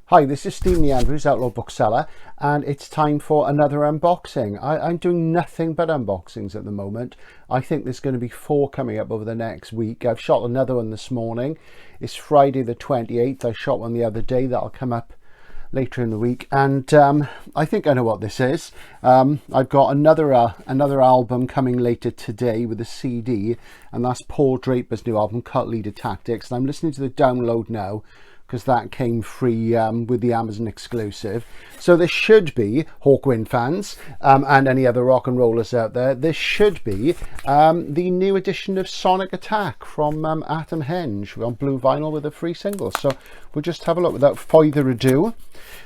Hi, this is Stephen Andrews, Outlaw Bookseller, and it's time for another unboxing. I'm doing nothing but unboxings at the moment. I think there's going to be 4 coming up over the next week. I've shot another one this morning. It's Friday the 28th. I shot one the other day. That'll come up later in the week. And I think I know what this is. I've got another album coming later today with a CD, and that's Paul Draper's new album, Cult Leader Tactics. And I'm listening to the download now, because that came free with the Amazon exclusive. So there should be, Hawkwind fans and any other rock and rollers out there, there should be the new edition of Sonic Attack from Atomhenge on blue vinyl with a free single. So we'll just have a look without further ado.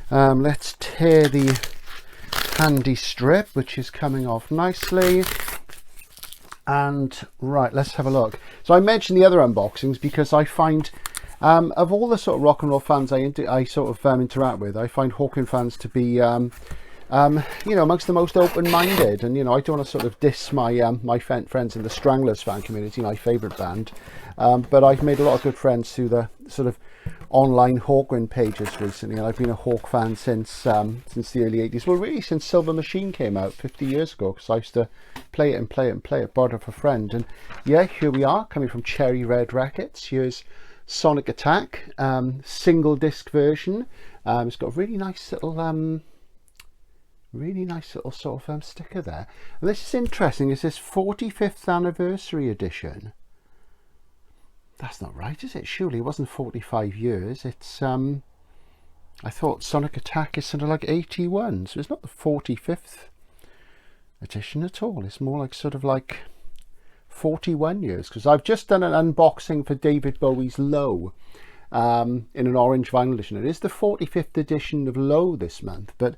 Let's tear the handy strip, which is coming off nicely. And right, let's have a look. So I mentioned the other unboxings because I find of all the sort of rock and roll fans I sort of interact with, I find Hawkwind fans to be, you know, amongst the most open-minded. And, you know, I don't want to sort of diss my my friends in the Stranglers fan community, my favourite band. But I've made a lot of good friends through the sort of online Hawkwind pages recently. And I've been a Hawk fan since the early 80s. Well, really since Silver Machine came out 50 years ago, because I used to play it, borrow it for a friend. And yeah, here we are, coming from Cherry Red Records. Here's Sonic Attack, single disc version. It's got a really nice little sort of sticker there. And this is interesting. It's this 45th anniversary edition. That's not right, is it? Surely it wasn't 45 years. It's I thought Sonic Attack is sort of like 81, so it's not the 45th edition at all. It's more like sort of like 41 years, because I've just done an unboxing for David Bowie's Low in an orange vinyl edition. It is the 45th edition of Low this month, but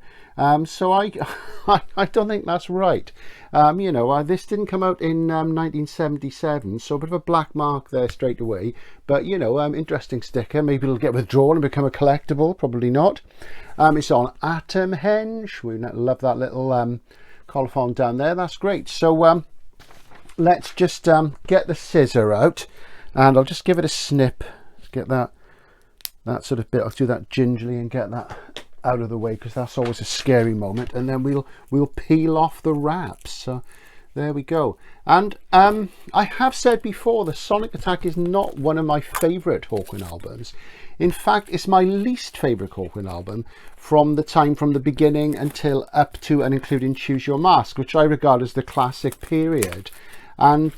so I don't think that's right. You know, this didn't come out in 1977, so a bit of a black mark there straight away. But you know, interesting sticker. Maybe it'll get withdrawn and become a collectible. Probably not. It's on Atomhenge. We love that little colophon down there. That's great. So let's just get the scissor out, and I'll just give it a snip. Get that sort of bit. I'll do that gingerly and get that out of the way, because that's always a scary moment. And then we'll peel off the wraps. So there we go. And I have said before, the Sonic Attack is not one of my favourite Hawkwind albums. In fact, it's my least favourite Hawkwind album from the beginning until up to and including Choose Your Mask, which I regard as the classic period. And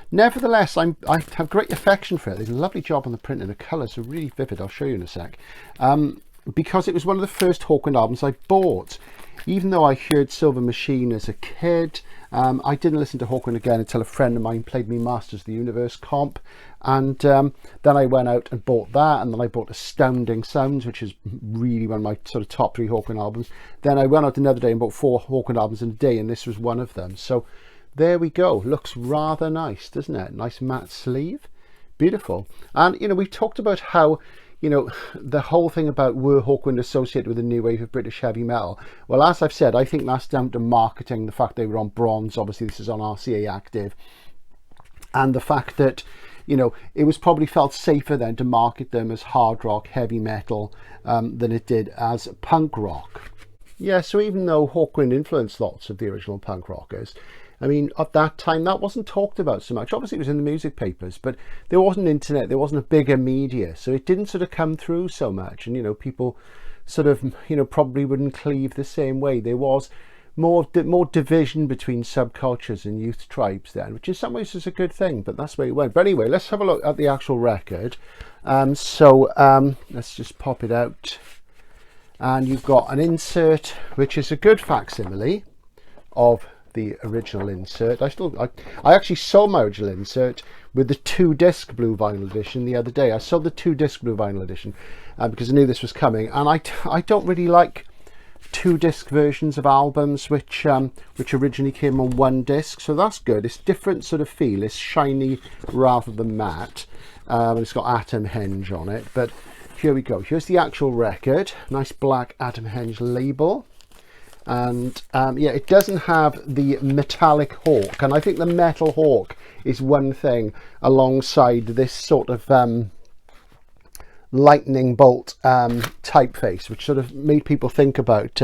nevertheless, I have great affection for it. They did a lovely job on the print, and the colours are really vivid. I'll show you in a sec. Because it was one of the first Hawkwind albums I bought. Even though I heard Silver Machine as a kid, I didn't listen to Hawkwind again until a friend of mine played me Masters of the Universe comp. And then I went out and bought that, and then I bought Astounding Sounds, which is really one of my sort of top 3 Hawkwind albums. Then I went out another day and bought 4 Hawkwind albums in a day, and this was one of them. So there we go. Looks rather nice, doesn't it? Nice matte sleeve. Beautiful. And, you know, we talked about how, you know, the whole thing about were Hawkwind associated with the new wave of British heavy metal. Well, as I've said, I think that's down to marketing, the fact they were on bronze. Obviously, this is on RCA Active. And the fact that, you know, it was probably felt safer then to market them as hard rock, heavy metal, than it did as punk rock. Yeah, so even though Hawkwind influenced lots of the original punk rockers, I mean, at that time, that wasn't talked about so much. Obviously, it was in the music papers, but there wasn't internet, there wasn't a bigger media, so it didn't sort of come through so much. And, you know, people sort of, you know, probably wouldn't cleave the same way. There was more division between subcultures and youth tribes then, which in some ways is a good thing, but that's where it went. But anyway, let's have a look at the actual record. Let's just pop it out. And you've got an insert, which is a good facsimile of the original insert. I actually sold my original insert with the 2-disc blue vinyl edition the other day. I sold the 2-disc blue vinyl edition because I knew this was coming, and I don't really like 2-disc versions of albums which originally came on 1 disc, so that's good. It's different sort of feel. It's shiny rather than matte. It's got Atomhenge on it, but here we go. Here's the actual record. Nice black Atomhenge label. And yeah, it doesn't have the metallic hawk, and I think the metal hawk is one thing alongside this sort of lightning bolt typeface, which sort of made people think about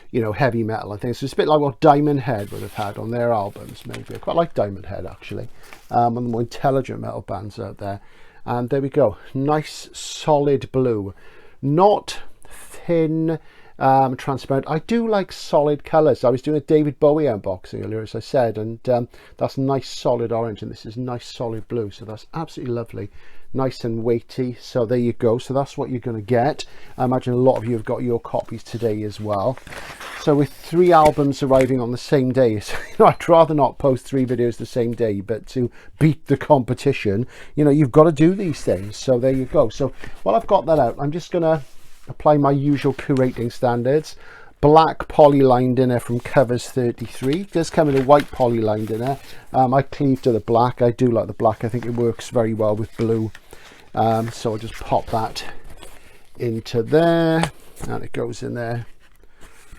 you know, heavy metal and things. So it's a bit like what Diamond Head would have had on their albums, maybe. I quite like Diamond Head, actually. One of the more intelligent metal bands out there. And there we go. Nice, solid blue. Not thin, transparent. I do like solid colours. I was doing a David Bowie unboxing earlier, as I said, and that's nice, solid orange, and this is nice, solid blue. So that's absolutely lovely. Nice and weighty. So there you go. So that's what you're going to get. I imagine a lot of you have got your copies today as well. So with 3 albums arriving on the same day, so, you know, I'd rather not post 3 videos the same day, but to beat the competition, you know, you've got to do these things. So there you go. So while I've got that out, I'm just going to apply my usual curating standards. Black poly-lined inner from Covers 33. It does come in a white poly-lined inner. I cleave to the black. I do like the black. I think it works very well with blue. So I'll just pop that into there, and it goes in there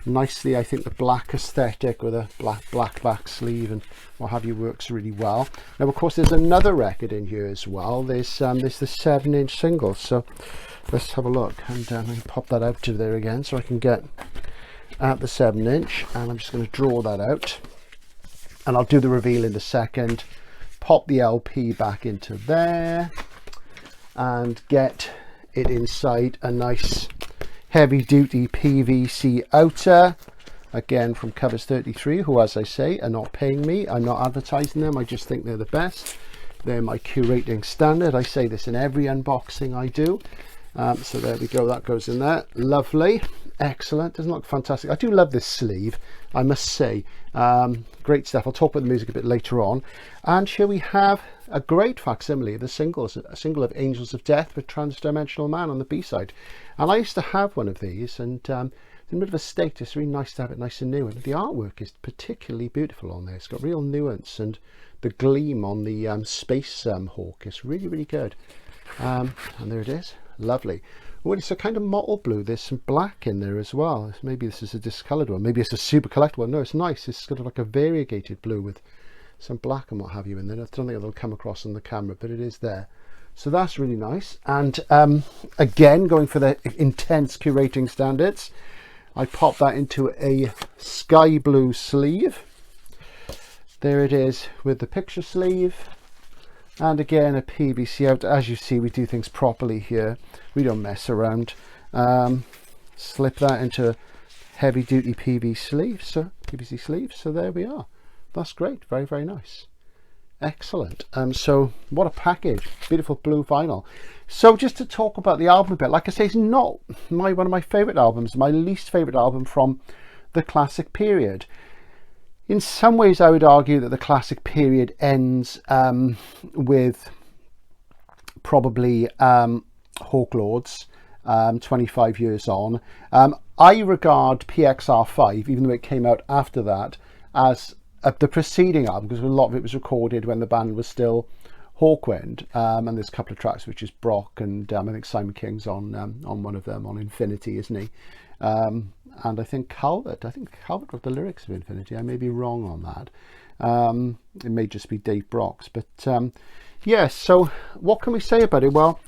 nicely. I think the black aesthetic with a black back sleeve and what have you works really well. Now, of course, there's another record in here as well. There's the 7-inch single. So let's have a look, and I can pop that out to there again so I can get at the 7-inch, and I'm just going to draw that out, and I'll do the reveal in a second. Pop the LP back into there and get it inside a nice heavy duty PVC outer, again from Covers 33, who, as I say, are not paying me. I'm not advertising them. I just think they're the best. They're my curating standard. I say this in every unboxing I do. So there we go, that goes in there. Lovely, excellent. Doesn't look fantastic. I do love this sleeve, I must say. Great stuff. I'll talk about the music a bit later on. And here we have a great facsimile of the singles, a single of Angels of Death with Transdimensional Man on the B-side. And I used to have one of these, and in a bit of a state. It's really nice to have it nice and new, and the artwork is particularly beautiful on there. It's got real nuance, and the gleam on the space hawk is really, really good. And there it is. Lovely. Well, it's a kind of mottled blue. There's some black in there as well. Maybe this is a discoloured one. Maybe it's a super collectible one. No, it's nice. It's sort of like a variegated blue with some black and what have you in there. I don't think it'll come across on the camera, but it is there. So that's really nice. And again, going for the intense curating standards, I pop that into a sky blue sleeve. There it is with the picture sleeve. And again, a PVC out. As you see, we do things properly here. We don't mess around. Slip that into heavy duty PVC sleeve. So there we are. That's great. Very, very nice. Excellent. So what a package. Beautiful blue vinyl. So just to talk about the album a bit, like I say, it's not one of my favorite albums, my least favorite album from the classic period. In some ways, I would argue that the classic period ends with probably Hawklords, 25 years on. I regard PXR5, even though it came out after that, as the preceding album, because a lot of it was recorded when the band was still Hawkwind, and there's a couple of tracks which is Brock, and I think Simon King's on one of them, on Infinity, isn't he? And I think Calvert wrote the lyrics of Infinity. I may be wrong on that. It may just be Dave Brock's, but yeah, so what can we say about it? Well,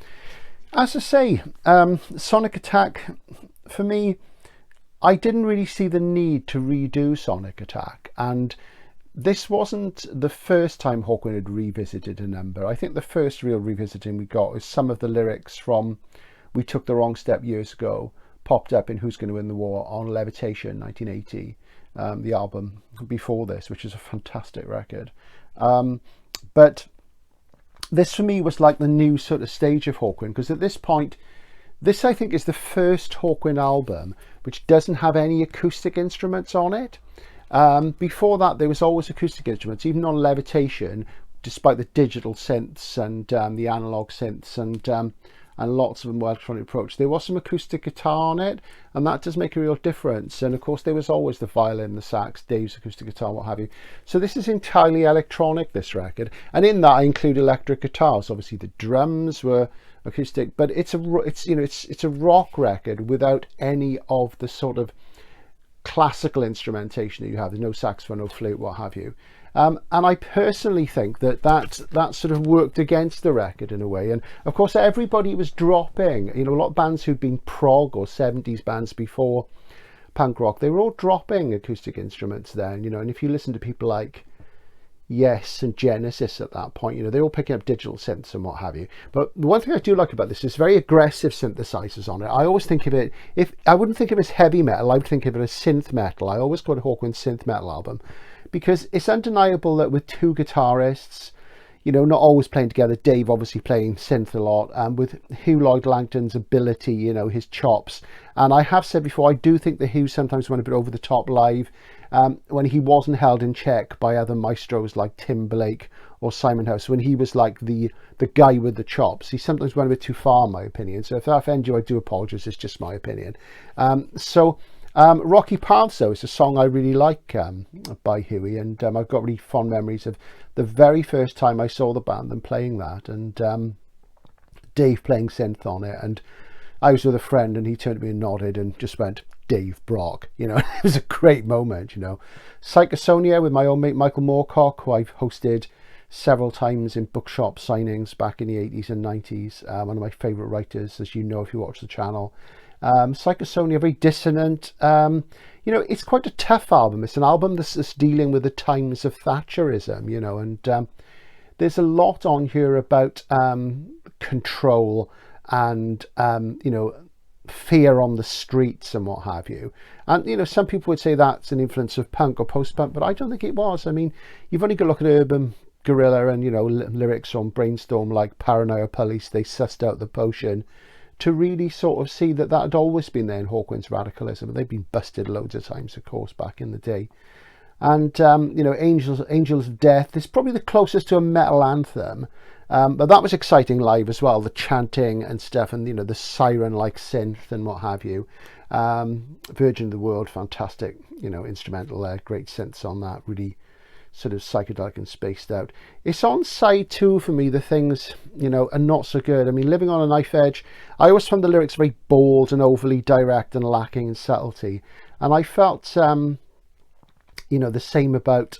as I say, Sonic Attack, for me, I didn't really see the need to redo Sonic Attack, and this wasn't the first time Hawkwind had revisited a number. I think the first real revisiting we got was some of the lyrics from We Took the Wrong Step years ago, popped up in Who's Going to Win the War on Levitation 1980, the album before this, which is a fantastic record. But this for me was like the new sort of stage of Hawkwind, because at this point, this I think is the first Hawkwind album which doesn't have any acoustic instruments on it. Before that, there was always acoustic instruments, even on Levitation, despite the digital synths and the analog synths and lots of them were electronic approach. There was some acoustic guitar on it, and that does make a real difference. And of course, there was always the violin, the sax, Dave's acoustic guitar, what have you. So this is entirely electronic, this record, and in that I include electric guitars. Obviously, the drums were acoustic, but it's a rock record without any of the sort of classical instrumentation that you have. There's no saxophone, no flute, what have you. And I personally think that sort of worked against the record in a way. And of course, everybody was dropping, you know, a lot of bands who'd been prog or 70s bands before punk rock, they were all dropping acoustic instruments then, you know. And if you listen to people like Yes and Genesis at that point, you know, they're all picking up digital synths and what have you. But the one thing I do like about this is very aggressive synthesizers on it. I always think of it, if I wouldn't think of it as heavy metal, I would think of it as synth metal. I always call it Hawkwind Synth Metal album, because it's undeniable that with two guitarists, you know, not always playing together, Dave obviously playing synth a lot, and with Hugh Lloyd Langton's ability, you know, his chops. And I have said before, I do think that Hugh sometimes went a bit over the top live, when he wasn't held in check by other maestros like Tim Blake or Simon House, when he was like the guy with the chops. He sometimes went a bit too far, in my opinion. So if that offends you, I do apologise. It's just my opinion. Rocky Paths, though, is a song I really like by Huey, and I've got really fond memories of the very first time I saw the band and playing that, and Dave playing synth on it. And I was with a friend, and he turned to me and nodded and just went, Dave Brock, you know. It was a great moment, you know. Psychosonia with my own mate Michael Moorcock, who I've hosted several times in bookshop signings back in the 80s and 90s. One of my favourite writers, as you know if you watch the channel. Psychosonia, very dissonant. You know, it's quite a tough album. It's an album that's dealing with the times of Thatcherism, you know, and there's a lot on here about control and, you know, fear on the streets and what have you. And, you know, some people would say that's an influence of punk or post-punk, but I don't think it was. I mean, you've only got to look at Urban Guerrilla and, you know, lyrics on Brainstorm like Paranoia Police, they sussed out the potion, to really sort of see that that had always been there in Hawkwind's radicalism. They've been busted loads of times, of course, back in the day. And, you know, Angels of Death is probably the closest to a metal anthem. But that was exciting live as well, the chanting and stuff, and, you know, the siren-like synth and what have you. Virgin of the World, fantastic, you know, instrumental there, great synths on that, really sort of psychedelic and spaced out. It's on side 2 for me, the things, you know, are not so good. I mean, Living on a Knife Edge, I always found the lyrics very bold and overly direct and lacking in subtlety. And I felt, you know, the same about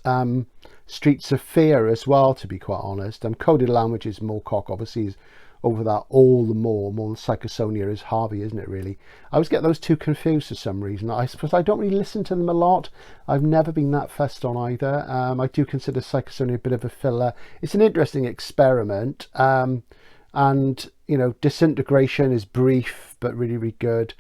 Streets of Fear as well, to be quite honest. Coded Language is Moorcock, obviously, is over that all the more than Psychosonia is Harvey, isn't it, really? I always get those two confused for some reason. I suppose I don't really listen to them a lot. I've never been that fussed on either. I do consider Psychosonia a bit of a filler. It's an interesting experiment. And, you know, Disintegration is brief, but really, really good.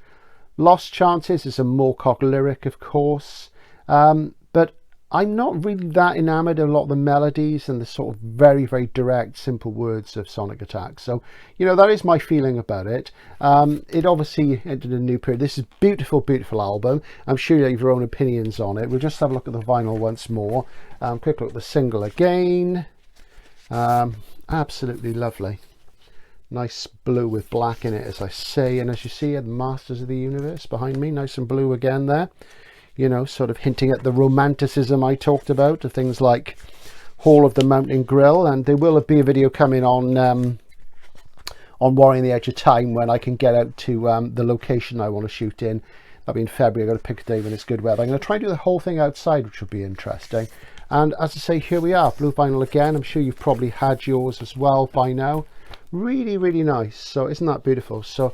Lost Chances is a Moorcock lyric, of course. But I'm not really that enamoured of a lot of the melodies and the sort of very, very direct, simple words of Sonic Attack. So, you know, that is my feeling about it. It obviously entered a new period. This is a beautiful, beautiful album. I'm sure you have your own opinions on it. We'll just have a look at the vinyl once more. Quick look at the single again. Absolutely lovely. Nice blue with black in it, as I say. And as you see, the Masters of the Universe behind me. Nice and blue again there. You know, sort of hinting at the romanticism I talked about, of things like Hall of the Mountain Grill. And there will be a video coming on Warring on the Edge of Time when I can get out to the location I want to shoot in. That'll be in February. I've got to pick a day when it's good weather. I'm going to try and do the whole thing outside, which will be interesting. And as I say, here we are, blue vinyl again. I'm sure you've probably had yours as well by now. Really, really nice. So isn't that beautiful? So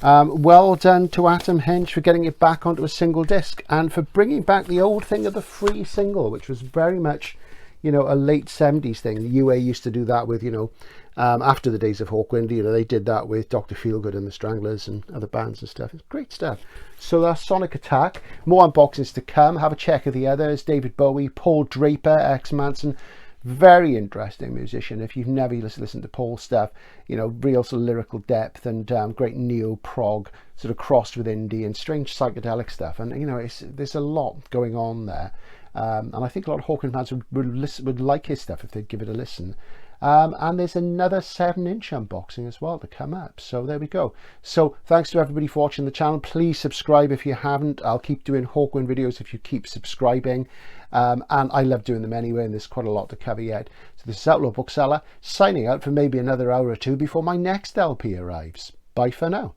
well done to Atomhenge for getting it back onto a single disc, and for bringing back the old thing of the free single, which was very much, you know, a late 70s thing. The UA used to do that with, you know, after the days of Hawkwind, you know, they did that with Dr. Feelgood and the Stranglers and other bands and stuff. It's great stuff. So that's Sonic Attack. More unboxings to come. Have a check of the others. David Bowie, Paul Draper, ex-Manson. Very interesting musician. If you've never listened to Paul's stuff, you know, real sort of lyrical depth and great neo-prog sort of crossed with indie and strange psychedelic stuff. And, you know, there's a lot going on there. And I think a lot of Hawkwind fans would like his stuff if they'd give it a listen. And there's another 7-inch unboxing as well to come up. So there we go. So thanks to everybody for watching the channel. Please subscribe if you haven't. I'll keep doing Hawkwind videos if you keep subscribing. And I love doing them anyway, and there's quite a lot to cover yet. So this is Outlaw Bookseller signing out for maybe another hour or two before my next LP arrives. Bye for now.